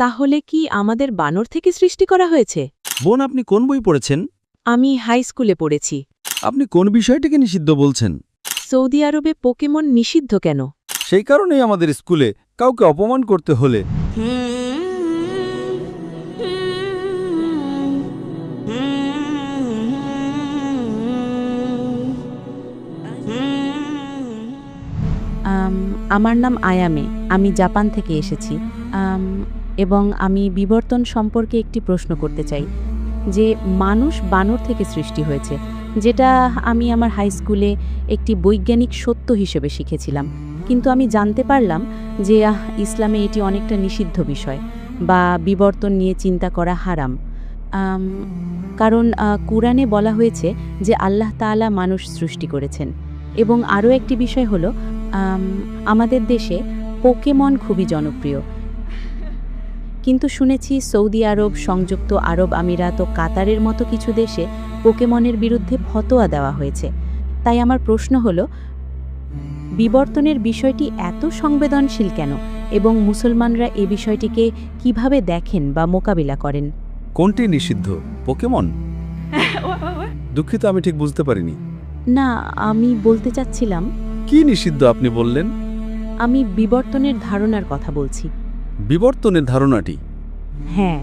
তাহলে কি আমাদের বানর থেকে সৃষ্টি করা হয়েছে? বোন, আপনি কোন বই পড়েছেন? আমি হাই স্কুলে পড়েছি। আপনি কোন বিষয়টিকে নিষিদ্ধ বলছেন? সৌদি আরবে পোকেমন নিষিদ্ধ কেন? সেই কারণেই আমাদের স্কুলে কাউকে অপমান করতে হলে আমার নাম আয়ামে। আমি জাপান থেকে এসেছি। এবং আমি বিবর্তন সম্পর্কে একটি প্রশ্ন করতে চাই, যে মানুষ বানর থেকে সৃষ্টি হয়েছে, যেটা আমি আমার হাই স্কুলে একটি বৈজ্ঞানিক সত্য হিসেবে শিখেছিলাম। কিন্তু আমি জানতে পারলাম যে ইসলামে এটি অনেকটা নিষিদ্ধ বিষয়, বা বিবর্তন নিয়ে চিন্তা করা হারাম। কারণ কুরআনে বলা হয়েছে যে আল্লাহ তাআলা মানুষ সৃষ্টি করেছেন। এবং আরও একটি বিষয় হলো, আমাদের দেশে পোকেমন খুবই জনপ্রিয়। কিন্তু শুনেছি সৌদি আরব, সংযুক্ত আরব আমিরাত ও কাতারের মতো কিছু দেশে পোকেমনের বিরুদ্ধে ফতোয়া দেওয়া হয়েছে। তাই আমার প্রশ্ন হলো, বিবর্তনের বিষয়টি এত সংবেদনশীল কেন, এবং মুসলমানরা এ বিষয়টিকে কিভাবে দেখেন বা মোকাবিলা করেন? কোনটি নিষিদ্ধ? পোকেমন? দুঃখিত, আমি ঠিক বুঝতে পারিনি। না, আমি বলতে চাচ্ছিলাম, কি নিষিদ্ধ আপনি বললেন? আমি বিবর্তনের ধারণার কথা বলছি। বিবর্তনের ধারণাটি? হ্যাঁ,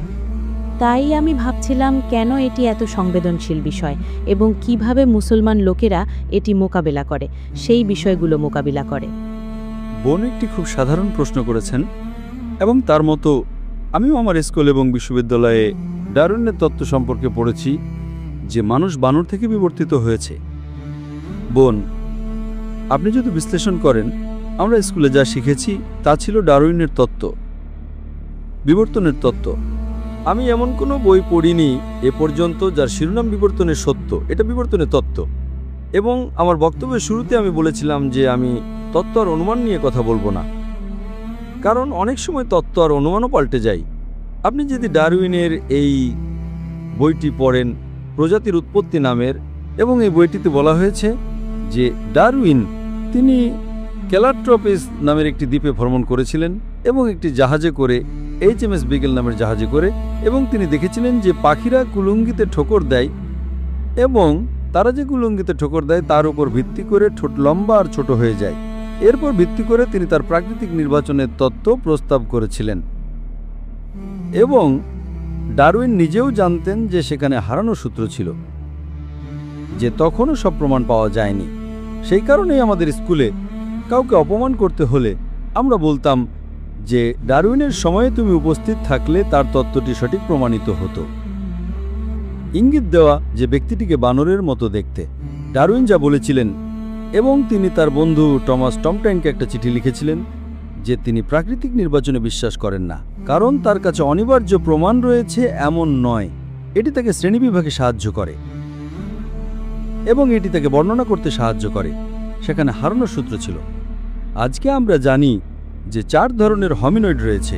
তাই আমি ভাবছিলাম কেন এটি এত সংবেদনশীল বিষয়, এবং কিভাবে মুসলমান লোকেরা এটি মোকাবিলা করে, সেই বিষয়গুলো মোকাবিলা করে। বোন একটি খুব সাধারণ প্রশ্ন করেছেন, এবং তার মতো আমিও আমার স্কুল এবং বিশ্ববিদ্যালয়ে ডারউইনের তত্ত্ব সম্পর্কে পড়েছি, যে মানুষ বানর থেকে বিবর্তিত হয়েছে। বোন, আপনি যদি বিশ্লেষণ করেন, আমরা স্কুলে যা শিখেছি তা ছিল ডারউইনের তত্ত্ব, বিবর্তনের তত্ত্ব। আমি এমন কোনো বই পড়িনি এ পর্যন্ত যার শিরোনাম বিবর্তনের সত্য। এটা বিবর্তনের তত্ত্ব। এবং আমার বক্তব্যের শুরুতে আমি বলেছিলাম যে আমি তত্ত্ব আর অনুমান নিয়ে কথা বলবো না, কারণ অনেক সময় তত্ত্ব আর অনুমানও পাল্টে যায়। আপনি যদি ডারউইনের এই বইটি পড়েন, প্রজাতির উৎপত্তি নামের, এবং এই বইটিতে বলা হয়েছে যে ডারউইন তিনি ক্যালাট্রপিস নামের একটি দ্বীপে ভ্রমণ করেছিলেন, এবং একটি জাহাজে করে, HMS বিগেল নামের জাহাজে করে, এবং তিনি দেখেছিলেন যে পাখিরা কুলুঙ্গিতে ঠোকর দেয়, এবং তারা যে কুলুঙ্গিতে ঠোকর দেয় তার উপর ভিত্তি করে ঠোঁট লম্বা আর ছোট হয়ে যায়। এরপর ভিত্তি করে তিনি তার প্রাকৃতিক নির্বাচনের তত্ত্ব প্রস্তাব করেছিলেন। এবং ডারউইন নিজেও জানতেন যে সেখানে হারানো সূত্র ছিল, যে তখনও সব প্রমাণ পাওয়া যায়নি। সেই কারণেই আমাদের স্কুলে কাউকে অপমান করতে হলে আমরা বলতাম যে ডারউইনের সময়ে তুমি উপস্থিত থাকলে তার তত্ত্বটি সঠিক প্রমাণিত হতো, ইঙ্গিত দেওয়া যে ব্যক্তিটিকে বানরের মতো দেখতে। ডারউইন যা বলেছিলেন, এবং তিনি তার বন্ধু টমাস টমটাইনকে একটা চিঠি লিখেছিলেন যে তিনি প্রাকৃতিক নির্বাচনে বিশ্বাস করেন না, কারণ তার কাছে অনিবার্য প্রমাণ রয়েছে এমন নয়। এটি তাকে শ্রেণীবিভাগে সাহায্য করে, এবং এটি তাকে বর্ণনা করতে সাহায্য করে। সেখানে হারানো সূত্র ছিল। আজকে আমরা জানি যে 4 ধরনের হমিনয়েড রয়েছে।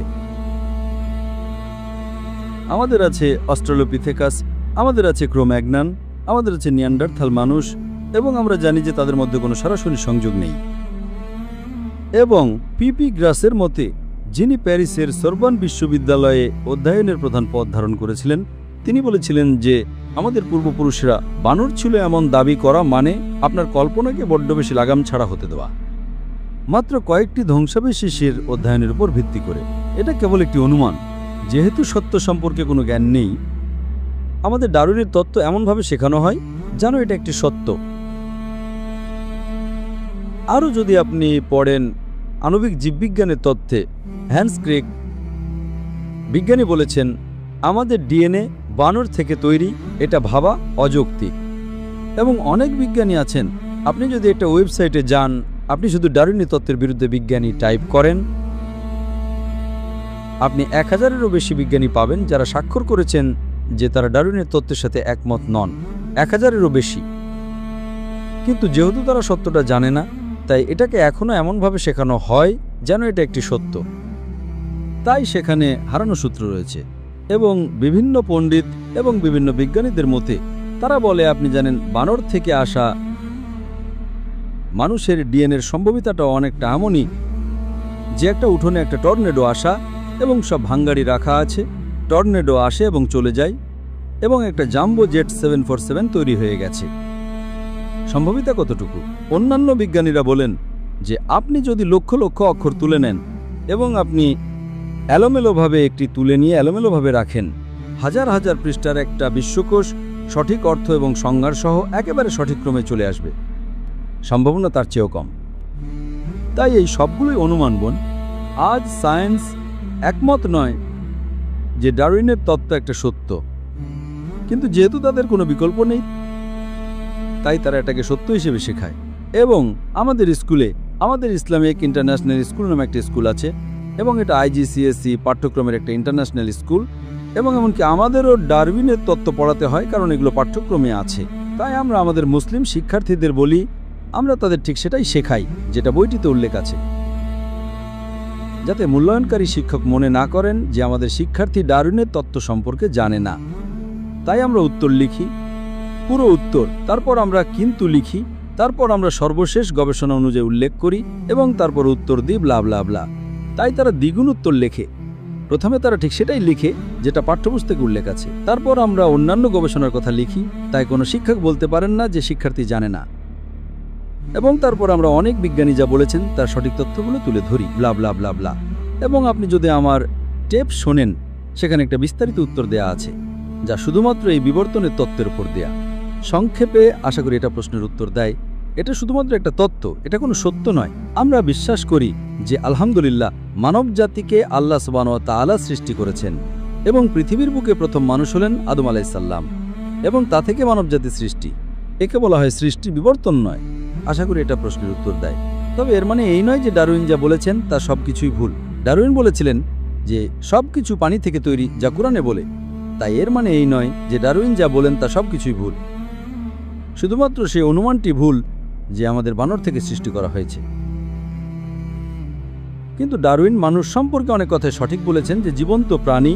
আমাদের আছে অস্ট্রালোপিথেকাস, আমাদের আছে ক্রোম্যাগনান, আমাদের আছে নিয়ান্ডারথাল মানুষ, এবং আমরা জানি যে তাদের মধ্যে কোনো সরাসরি সংযোগ নেই। এবং পিপি গ্রাসের মতে, যিনি প্যারিসের সরবন বিশ্ববিদ্যালয়ে অধ্যয়নের প্রধান পদ ধারণ করেছিলেন, তিনি বলেছিলেন যে আমাদের পূর্বপুরুষরা বানর ছিল এমন দাবি করা মানে আপনার কল্পনাকে বড্ড বেশি লাগাম ছাড়া হতে দেওয়া, মাত্র কয়েকটি ধ্বংসাবশেষের অধ্যয়নের উপর ভিত্তি করে। এটা কেবল একটি অনুমান, যেহেতু সত্য সম্পর্কে কোনো জ্ঞান নেই। আমাদের ডারউইনের তত্ত্ব এমনভাবে শেখানো হয় যেন এটা একটি সত্য। আরও যদি আপনি পড়েন আণবিক জীববিজ্ঞানের তত্ত্বে, হ্যান্স ক্রেগ বিজ্ঞানী বলেছেন আমাদের ডিএনএ বানর থেকে তৈরি, এটা ভাবা অযৌক্তিক। এবং অনেক বিজ্ঞানী আছেন, আপনি যদি একটা ওয়েবসাইটে যান, আপনি শুধু ডারউইনের তত্ত্বের বিরুদ্ধে বিজ্ঞানী টাইপ করেন, আপনি 1000-এরও বেশি বিজ্ঞানী পাবেন যারা স্বাক্ষর করেছেন যে তারা ডারউইনের তত্ত্বের সাথে একমত নন। 1000-এরও বেশি। কিন্তু যেহেতু তারা সত্যটা জানে না, তাই এটাকে এখনও এমনভাবে শেখানো হয় যেন এটা একটি সত্য। তাই সেখানে হারানো সূত্র রয়েছে। এবং বিভিন্ন পণ্ডিত এবং বিভিন্ন বিজ্ঞানীদের মতে তারা বলে, আপনি জানেন বানর থেকে আসা মানুষের ডিএনএর সম্ভাবিতাটা অনেকটা এমনই যে একটা উঠোনে একটা টর্নেডো আসা এবং সব ভাঙ্গাড়ি রাখা আছে, টর্নেডো আসে এবং চলে যায়, এবং একটা জাম্বো জেট 747 তৈরি হয়ে গেছে। সম্ভাবিতা কতটুকু? অন্যান্য বিজ্ঞানীরা বলেন যে আপনি যদি লক্ষ লক্ষ অক্ষর তুলে নেন এবং আপনি এলোমেলোভাবে একটি তুলে নিয়ে এলোমেলোভাবে রাখেন, হাজার হাজার পৃষ্ঠার একটা বিশ্বকোষ সঠিক অর্থ এবং সংজ্ঞার সহ একেবারে সঠিক ক্রমে চলে আসবে। সম্ভাবনা তার চেয়েও কম। তাই এই সবগুলোই অনুমান বোন। আজ সায়েন্স একমত নয় যে ডারউইনের তত্ত্ব একটা সত্য, কিন্তু যেহেতু তাদের কোনো বিকল্প নেই, তাই তারা এটাকে সত্য হিসেবে শেখায়। এবং আমাদের স্কুলে, আমাদের ইসলামিক ইন্টারন্যাশনাল স্কুল নামে একটা স্কুল আছে, এবং এটা IGCSE পাঠ্যক্রমের একটা ইন্টারন্যাশনাল স্কুল, এবং এমনকি আমাদেরও ডারউইনের তত্ত্ব পড়াতে হয়, কারণ এগুলো পাঠ্যক্রমে আছে। তাই আমরা আমাদের মুসলিম শিক্ষার্থীদের বলি, আমরা তাদের ঠিক সেটাই শেখাই যেটা বইটিতে উল্লেখ আছে, যাতে মূল্যায়নকারী শিক্ষক মনে না করেন যে আমাদের শিক্ষার্থী ডারউইনের তত্ত্ব সম্পর্কে জানে না। তাই আমরা উত্তর লিখি, পুরো উত্তর, তারপর আমরা কিন্তু লিখি, তারপর আমরা সর্বশেষ গবেষণা অনুযায়ী উল্লেখ করি, এবং তারপর উত্তর দিই ব্লা ব্লা ব্লা। তাই তারা দ্বিগুণ উত্তর লেখে। প্রথমে তারা ঠিক সেটাই লিখে যেটা পাঠ্যপুস্তকে উল্লেখ আছে, তারপর আমরা অন্যান্য গবেষণার কথা লিখি, তাই কোনো শিক্ষক বলতে পারেন না যে শিক্ষার্থী জানে না। এবং তারপর আমরা অনেক বিজ্ঞানী যা বলেছেন তার সঠিক তথ্যগুলো তুলে ধরি ব্লা ব্লা ব্লা ব্লা। এবং আপনি যদি আমার টেপ শোনেন, সেখানে একটা বিস্তারিত উত্তর দেয়া আছে, যা শুধুমাত্র এই বিবর্তনের তত্ত্বের উপর দেয়া। সংক্ষেপে আশা করি এটা প্রশ্নের উত্তর দেয়। এটা শুধুমাত্র একটা তত্ত্ব, এটা কোনো সত্য নয়। আমরা বিশ্বাস করি যে আলহামদুলিল্লাহ মানব জাতিকে আল্লাহ সুবহানাহু ওয়া তাআলা সৃষ্টি করেছেন, এবং পৃথিবীর বুকে প্রথম মানুষ হলেন আদম আলাইহিস সালাম, এবং তা থেকে মানব জাতি সৃষ্টি। একে বলা হয় সৃষ্টি, বিবর্তন নয়। আশা করি এটা প্রশ্নের উত্তর দেয়। তবে এর মানে এই নয় যে ডারউইন যা বলেছেন তা সব কিছুই ভুল। ডারউইন বলেছিলেন যে সব কিছু পানি থেকে তৈরি, যা কোরআনে বলে। তাই এর মানে এই নয় যে ডারউইন যা বলেন তা সব কিছুই ভুল। শুধুমাত্র সেই অনুমানটি ভুল যে আমাদের বানর থেকে সৃষ্টি করা হয়েছে। কিন্তু ডারউইন মানুষ সম্পর্কে অনেক কথাই সঠিক বলেছেন, যে জীবন্ত প্রাণী,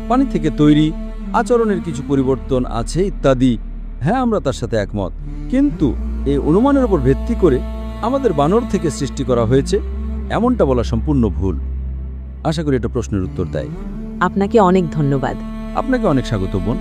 পানি থেকে তৈরি, আচরণের কিছু পরিবর্তন আছে ইত্যাদি। হ্যাঁ, আমরা তার সাথে একমত, কিন্তু এই অনুমানের উপর ভিত্তি করে আমাদের বানর থেকে সৃষ্টি করা হয়েছে এমনটা বলা সম্পূর্ণ ভুল। আশা করি এটা প্রশ্নের উত্তর দেয়। আপনাকে অনেক ধন্যবাদ। আপনাকে অনেক স্বাগত বোন।